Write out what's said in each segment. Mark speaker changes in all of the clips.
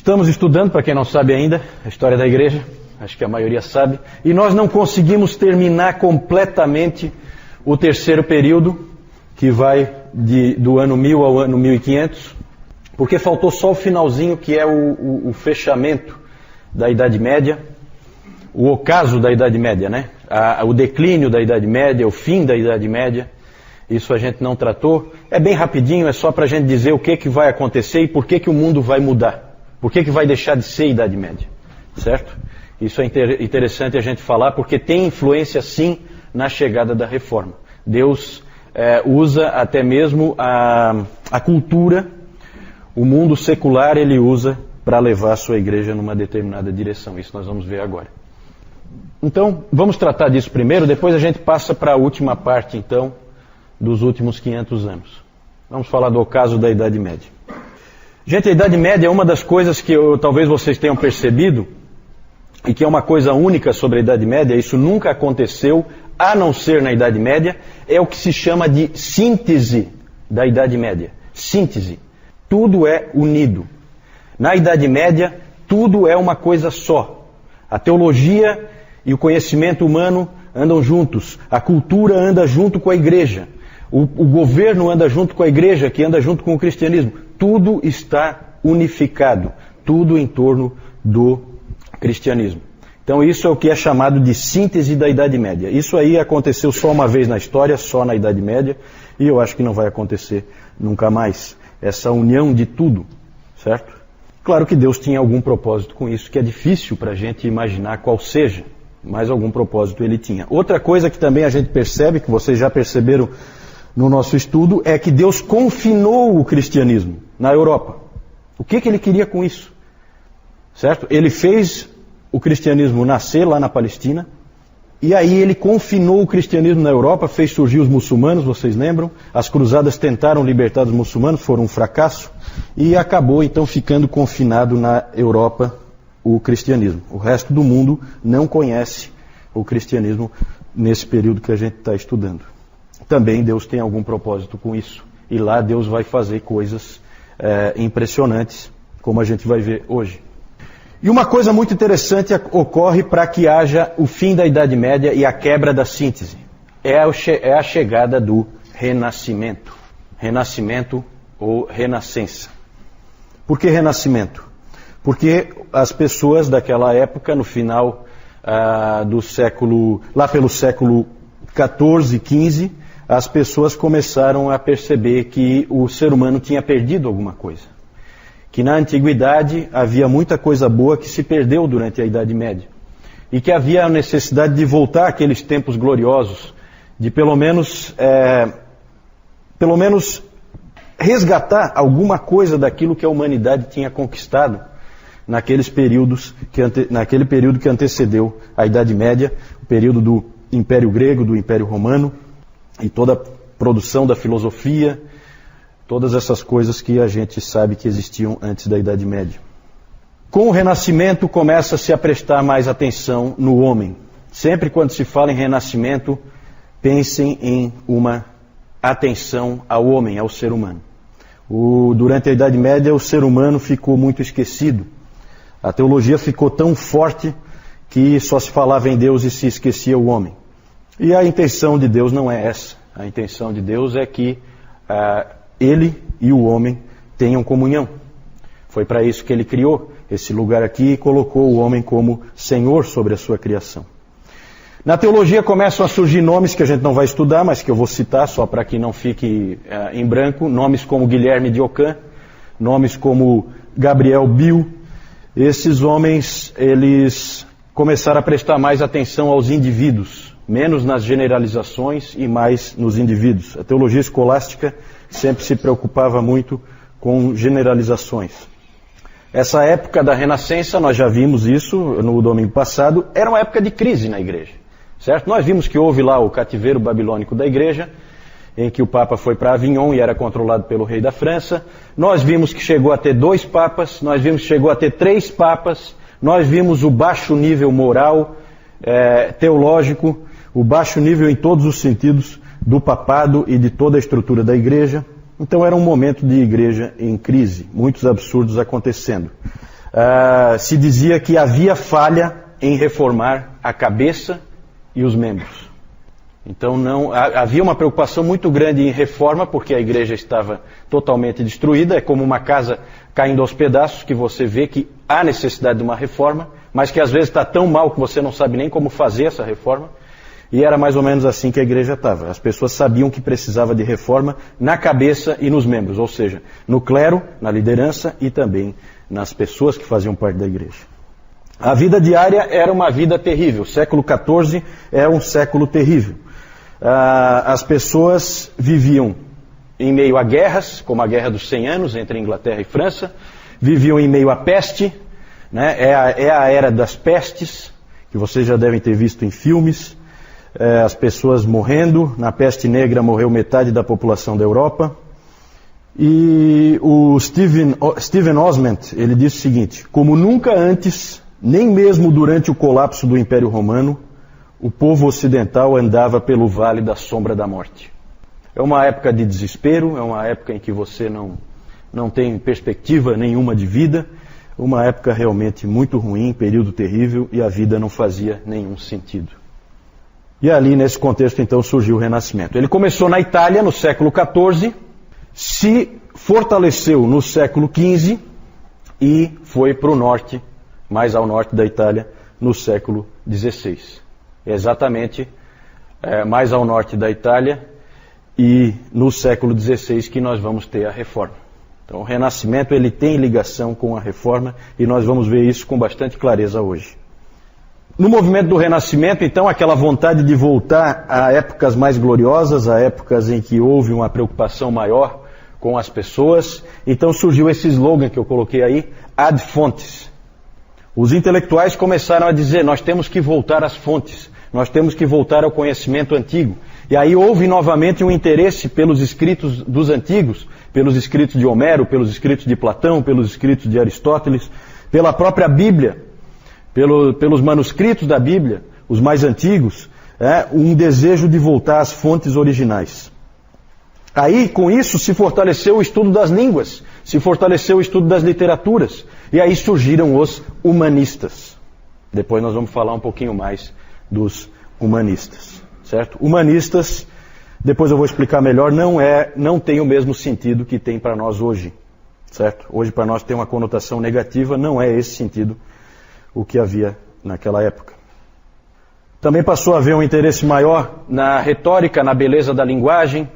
Speaker 1: Estamos estudando, para quem não sabe ainda, a história da igreja, acho que a maioria sabe, e nós não conseguimos terminar completamente o terceiro período, que vai do ano 1000 ao ano 1500, porque faltou só o finalzinho, que é o fechamento da Idade Média, o ocaso da Idade Média, né? O declínio da Idade Média, o fim da Idade Média. Isso a gente não tratou. É bem rapidinho, é só para a gente dizer o que vai acontecer e por que o mundo vai mudar. Por que vai deixar de ser Idade Média, certo? Isso é interessante a gente falar, porque tem influência sim na chegada da Reforma. Deus usa até mesmo a cultura, o mundo secular ele usa para levar a sua igreja numa determinada direção. Isso nós vamos ver agora. Então, vamos tratar disso primeiro, depois a gente passa para a última parte, então, dos últimos 500 anos. Vamos falar do ocaso da Idade Média. Gente, a Idade Média é uma das coisas que talvez vocês tenham percebido, e que é uma coisa única sobre a Idade Média, isso nunca aconteceu, a não ser na Idade Média, é o que se chama de síntese da Idade Média. Síntese. Tudo é unido. Na Idade Média, tudo é uma coisa só. A teologia e o conhecimento humano andam juntos. A cultura anda junto com a igreja. O governo anda junto com a igreja, que anda junto com o cristianismo. Tudo está unificado. Tudo em torno do cristianismo. Então isso é o que é chamado de síntese da Idade Média. Isso aí aconteceu só uma vez na história, só na Idade Média, e eu acho que não vai acontecer nunca mais. Essa união de tudo, certo? Claro que Deus tinha algum propósito com isso, que é difícil para a gente imaginar qual seja, mas algum propósito ele tinha. Outra coisa que também a gente percebe, que vocês já perceberam no nosso estudo, é que Deus confinou o cristianismo na Europa. O que ele queria com isso? Certo? Ele fez o cristianismo nascer lá na Palestina, e aí ele confinou o cristianismo na Europa, fez surgir os muçulmanos, vocês lembram? As cruzadas tentaram libertar os muçulmanos, foram um fracasso, e acabou então ficando confinado na Europa o cristianismo. O resto do mundo não conhece o cristianismo nesse período que a gente está estudando. Também Deus tem algum propósito com isso, e lá Deus vai fazer coisas impressionantes, como a gente vai ver hoje. E uma coisa muito interessante ocorre para que haja o fim da Idade Média e a quebra da síntese. É a chegada do Renascimento. Renascimento ou Renascença. Por que Renascimento? Porque as pessoas daquela época, no final do século, lá pelo século XIV, XV, as pessoas começaram a perceber que o ser humano tinha perdido alguma coisa. Que na antiguidade havia muita coisa boa que se perdeu durante a Idade Média. E que havia a necessidade de voltar àqueles tempos gloriosos, de pelo menos resgatar alguma coisa daquilo que a humanidade tinha conquistado naquele período que antecedeu a Idade Média, o período do Império Grego, do Império Romano, e toda a produção da filosofia, todas essas coisas que a gente sabe que existiam antes da Idade Média. Com o Renascimento começa-se a prestar mais atenção no homem. Sempre quando se fala em Renascimento, pensem em uma atenção ao homem, ao ser humano. Durante a Idade Média o ser humano ficou muito esquecido. A teologia ficou tão forte que só se falava em Deus e se esquecia o homem. E a intenção de Deus não é essa. A intenção de Deus é que Ele e o homem tenham comunhão. Foi para isso que ele criou esse lugar aqui e colocou o homem como senhor sobre a sua criação. Na teologia começam a surgir nomes que a gente não vai estudar, mas que eu vou citar só para que não fique em branco. Nomes como Guilherme de Ockham, nomes como Gabriel Bill. Esses homens, eles começaram a prestar mais atenção aos indivíduos, menos nas generalizações e mais nos indivíduos. A teologia escolástica sempre se preocupava muito com generalizações. Essa época da Renascença, nós já vimos isso no domingo passado, era uma época de crise na igreja, certo? Nós vimos que houve lá o cativeiro babilônico da igreja, em que o Papa foi para Avignon e era controlado pelo rei da França. Nós vimos que chegou a ter 2 papas, nós vimos que chegou a ter 3 papas, nós vimos o baixo nível moral, teológico, o baixo nível em todos os sentidos do papado e de toda a estrutura da igreja. Então era um momento de igreja em crise, muitos absurdos acontecendo. se dizia que havia falha em reformar a cabeça e os membros. Então havia uma preocupação muito grande em reforma, porque a igreja estava totalmente destruída. É como uma casa caindo aos pedaços, que você vê que há necessidade de uma reforma, mas que às vezes está tão mal que você não sabe nem como fazer essa reforma. E era mais ou menos assim que a igreja estava. As pessoas sabiam que precisava de reforma na cabeça e nos membros, ou seja, no clero, na liderança e também nas pessoas que faziam parte da igreja. A vida diária era uma vida terrível. O século XIV é um século terrível. As pessoas viviam em meio a guerras, como a Guerra dos 100 Anos entre Inglaterra e França, viviam em meio à peste, né? É a era das pestes, que vocês já devem ter visto em filmes, as pessoas morrendo. Na peste negra morreu metade da população da Europa. E o Stephen Osment, ele disse o seguinte: como nunca antes, nem mesmo durante o colapso do Império Romano, o povo ocidental andava pelo vale da sombra da morte. É uma época de desespero, é uma época em que você não tem perspectiva nenhuma de vida, uma época realmente muito ruim, período terrível, e a vida não fazia nenhum sentido. E ali, nesse contexto, então, surgiu o Renascimento. Ele começou na Itália, no século XIV, se fortaleceu no século XV e foi para o norte, mais ao norte da Itália, no século XVI. Exatamente mais ao norte da Itália e no século XVI que nós vamos ter a reforma. Então o Renascimento ele tem ligação com a reforma e nós vamos ver isso com bastante clareza hoje. No movimento do Renascimento, então, aquela vontade de voltar a épocas mais gloriosas, a épocas em que houve uma preocupação maior com as pessoas, então surgiu esse slogan que eu coloquei aí, ad fontes. Os intelectuais começaram a dizer, nós temos que voltar às fontes, nós temos que voltar ao conhecimento antigo. E aí houve novamente um interesse pelos escritos dos antigos, pelos escritos de Homero, pelos escritos de Platão, pelos escritos de Aristóteles, pela própria Bíblia, pelos manuscritos da Bíblia, os mais antigos, um desejo de voltar às fontes originais. Aí, com isso, se fortaleceu o estudo das línguas, se fortaleceu o estudo das literaturas, e aí surgiram os humanistas. Depois nós vamos falar um pouquinho mais dos humanistas, certo? Humanistas, depois eu vou explicar melhor, não tem o mesmo sentido que tem para nós hoje, certo? Hoje para nós tem uma conotação negativa, não é esse sentido o que havia naquela época. Também passou a haver um interesse maior na retórica, na beleza da linguagem,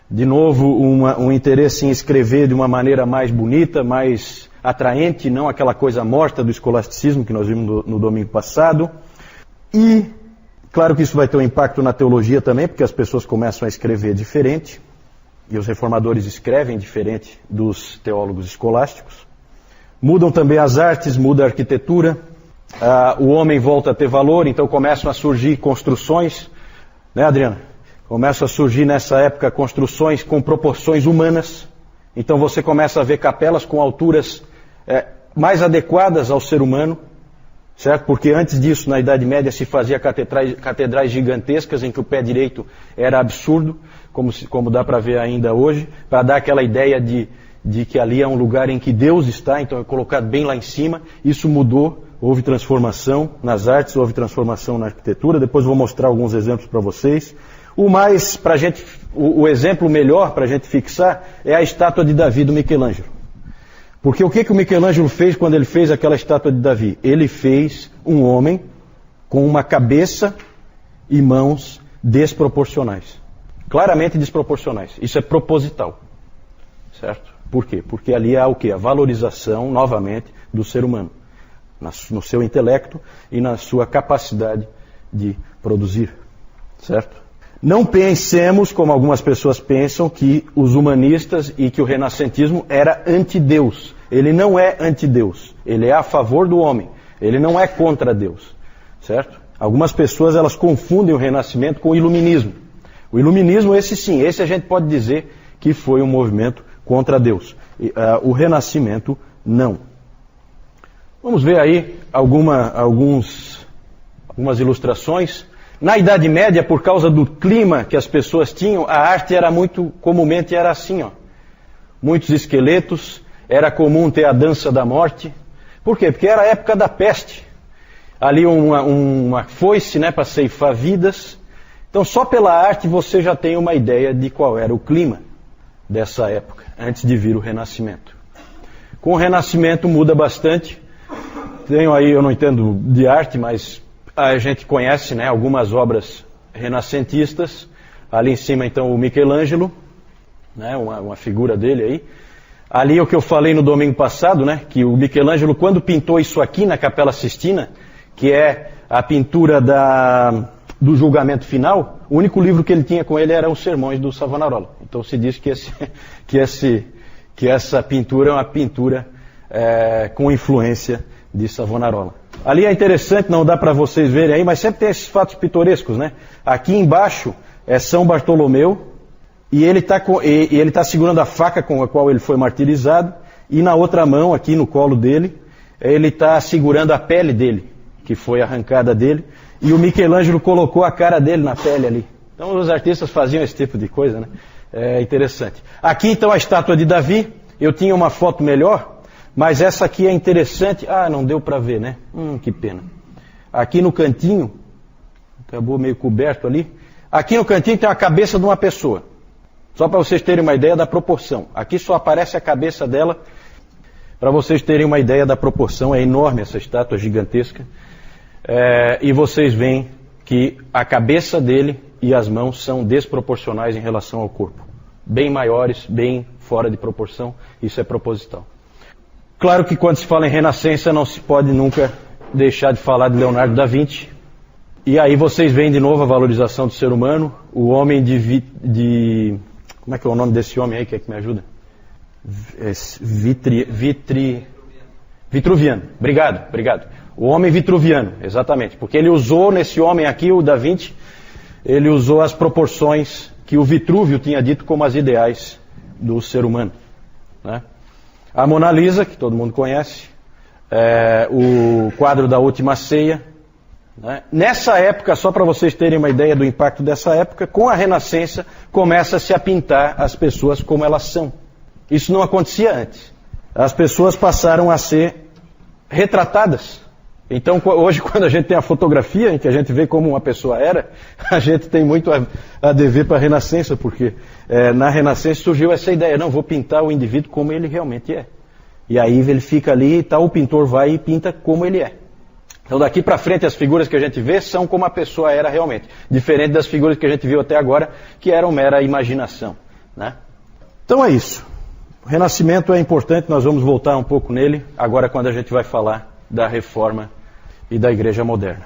Speaker 1: de novo um interesse em escrever de uma maneira mais bonita, mais atraente, não aquela coisa morta do escolasticismo que nós vimos no domingo passado. E, claro que isso vai ter um impacto na teologia também, porque as pessoas começam a escrever diferente, e os reformadores escrevem diferente dos teólogos escolásticos. Mudam também as artes, muda a arquitetura, o homem volta a ter valor, então começam a surgir construções, né, Adriana? Começam a surgir nessa época construções com proporções humanas, então você começa a ver capelas com alturas mais adequadas ao ser humano, certo? Porque antes disso, na Idade Média, se fazia catedrais gigantescas em que o pé direito era absurdo, como dá para ver ainda hoje, para dar aquela ideia de que ali é um lugar em que Deus está, então é colocado bem lá em cima. Isso mudou, houve transformação nas artes, houve transformação na arquitetura. Depois vou mostrar alguns exemplos para vocês. O exemplo melhor para a gente fixar é a estátua de Davi do Michelangelo. Porque o que o Michelangelo fez quando ele fez aquela estátua de Davi? Ele fez um homem com uma cabeça e mãos desproporcionais. Claramente desproporcionais. Isso é proposital. Certo? Por quê? Porque ali há o quê? A valorização, novamente, do ser humano. No seu intelecto e na sua capacidade de produzir. Certo? Não pensemos, como algumas pessoas pensam, que os humanistas e que o renascentismo era anti-Deus. Ele não é anti-Deus. Ele é a favor do homem. Ele não é contra Deus. Certo? Algumas pessoas elas confundem o renascimento com o iluminismo. O iluminismo, esse sim, esse a gente pode dizer que foi um movimento contra Deus. O renascimento, não. Vamos ver aí algumas ilustrações. Na Idade Média, por causa do clima que as pessoas tinham, a arte era comumente era assim, ó. Muitos esqueletos, era comum ter a dança da morte, Por quê? Porque era a época da peste. Ali uma foice, né, para ceifar vidas. Então só pela arte você já tem uma ideia de qual era o clima dessa época, antes de vir o Renascimento. Com o Renascimento muda bastante. Tenho aí, eu não entendo de arte, mas a gente conhece, né, algumas obras renascentistas. Ali em cima então o Michelangelo, né, uma figura dele aí. Ali é o que eu falei no domingo passado, né, que o Michelangelo, quando pintou isso aqui na Capela Sistina, que é a pintura do julgamento final, o único livro que ele tinha com ele eram os sermões do Savonarola. Então se diz que essa pintura é uma pintura com influência de Savonarola. Ali é interessante, não dá para vocês verem aí, mas sempre tem esses fatos pitorescos, né? Aqui embaixo é São Bartolomeu, e ele está segurando a faca com a qual ele foi martirizado, e na outra mão, aqui no colo dele, ele está segurando a pele dele, que foi arrancada dele, e o Michelangelo colocou a cara dele na pele ali. Então os artistas faziam esse tipo de coisa, né? É interessante. Aqui então a estátua de Davi, eu tinha uma foto melhor, mas essa aqui é interessante. Ah, não deu para ver, né? Que pena. Aqui no cantinho, acabou meio coberto ali, aqui no cantinho tem a cabeça de uma pessoa. Só para vocês terem uma ideia da proporção. Aqui só aparece a cabeça dela, para vocês terem uma ideia da proporção. É enorme essa estátua, gigantesca. E vocês veem que a cabeça dele e as mãos são desproporcionais em relação ao corpo. Bem maiores, bem fora de proporção. Isso é proposital. Claro que quando se fala em Renascença não se pode nunca deixar de falar de Leonardo da Vinci. E aí vocês veem de novo a valorização do ser humano. O homem como é que é o nome desse homem aí? Quer que me ajuda? Vitruviano. Obrigado. O homem vitruviano, exatamente. Porque ele usou nesse homem aqui, o Da Vinci, ele usou as proporções que o Vitrúvio tinha dito como as ideais do ser humano, né? A Mona Lisa, que todo mundo conhece, o quadro da Última Ceia, né? Nessa época, só para vocês terem uma ideia do impacto dessa época, com a Renascença começa-se a pintar as pessoas como elas são. Isso não acontecia antes. As pessoas passaram a ser retratadas. Então hoje quando a gente tem a fotografia em que a gente vê como uma pessoa era, a gente tem muito a dever para a Renascença, porque na Renascença surgiu essa ideia, não, vou pintar o indivíduo como ele realmente é. E aí ele fica ali e tal, o pintor vai e pinta como ele é. Então daqui para frente as figuras que a gente vê são como a pessoa era realmente, diferente das figuras que a gente viu até agora, que eram mera imaginação, né? Então é isso. O Renascimento é importante, nós vamos voltar um pouco nele, agora quando a gente vai falar da Reforma e da Igreja Moderna.